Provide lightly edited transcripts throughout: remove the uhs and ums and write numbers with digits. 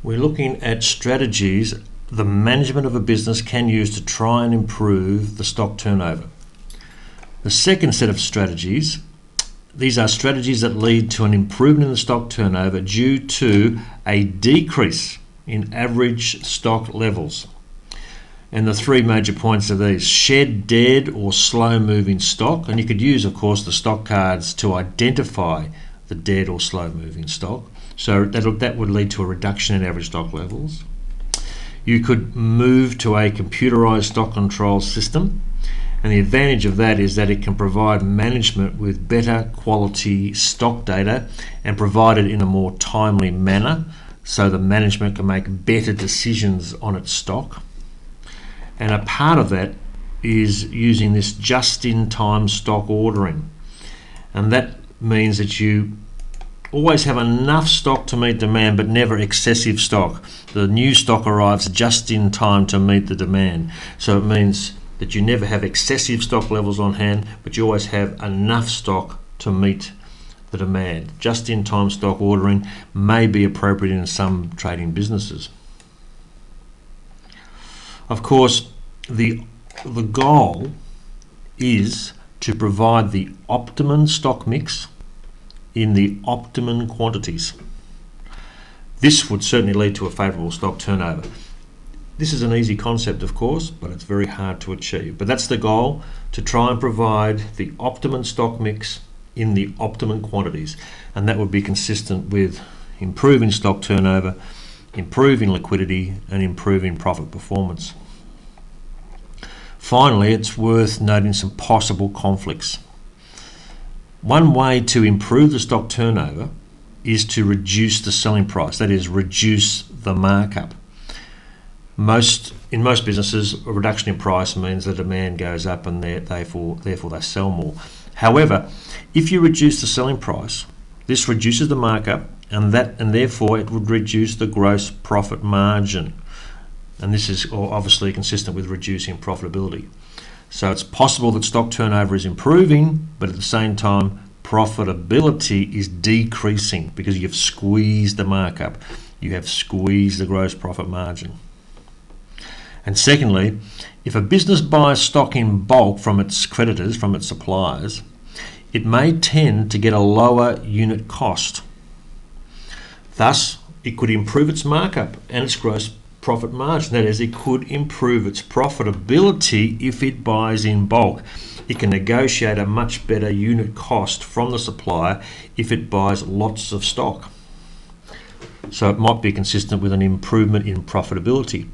We're looking at strategies the management of a business can use to try and improve the stock turnover. The second set of strategies, these are strategies that lead to an improvement in the stock turnover due to a decrease in average stock levels. And the three major points are these: shed dead or slow moving stock, and you could use of course the stock cards to identify the dead or slow moving stock, so that would lead to a reduction in average stock levels. You could move to a computerized stock control system, and the advantage of that is that it can provide management with better quality stock data and provide it in a more timely manner, so the management can make better decisions on its stock. And a part of that is using this just-in-time stock ordering, and that means that you always have enough stock to meet demand but never excessive stock. The new stock arrives just in time to meet the demand, so it means that you never have excessive stock levels on hand, but you always have enough stock to meet the demand. Just-in-time stock ordering may be appropriate in some trading businesses. Of course, the goal is to provide the optimum stock mix in the optimum quantities. This would certainly lead to a favourable stock turnover. This is an easy concept, of course, but it's very hard to achieve. But that's the goal, to try and provide the optimum stock mix in the optimum quantities, and that would be consistent with improving stock turnover, improving liquidity, and improving profit performance. Finally, it's worth noting some possible conflicts. One way to improve the stock turnover is to reduce the selling price, that is, reduce the markup. In most businesses, a reduction in price means the demand goes up and therefore they sell more. However, if you reduce the selling price, this reduces the markup, and therefore it would reduce the gross profit margin. And this is obviously consistent with reducing profitability. So it's possible that stock turnover is improving, but at the same time profitability is decreasing because you've squeezed the markup, you have squeezed the gross profit margin. And secondly, if a business buys stock in bulk from its creditors, from its suppliers, it may tend to get a lower unit cost. Thus, it could improve its markup and its gross profit margin. That is, it could improve its profitability if it buys in bulk. It can negotiate a much better unit cost from the supplier if it buys lots of stock. So it might be consistent with an improvement in profitability.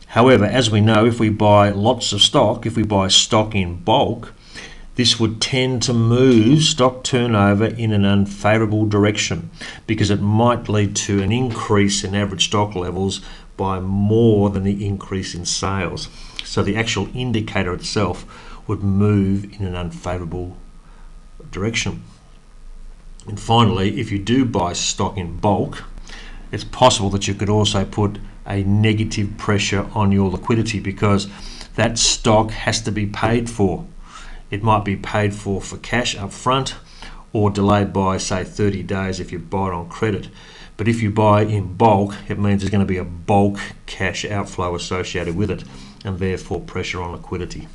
However, as we know, if we buy lots of stock, if we buy stock in bulk, this would tend to move stock turnover in an unfavourable direction because it might lead to an increase in average stock levels by more than the increase in sales. So the actual indicator itself would move in an unfavourable direction. And finally, if you do buy stock in bulk, it's possible that you could also put a negative pressure on your liquidity because that stock has to be paid for. It might be paid for cash up front or delayed by, say, 30 days if you buy it on credit. But if you buy in bulk, it means there's going to be a bulk cash outflow associated with it, and therefore pressure on liquidity.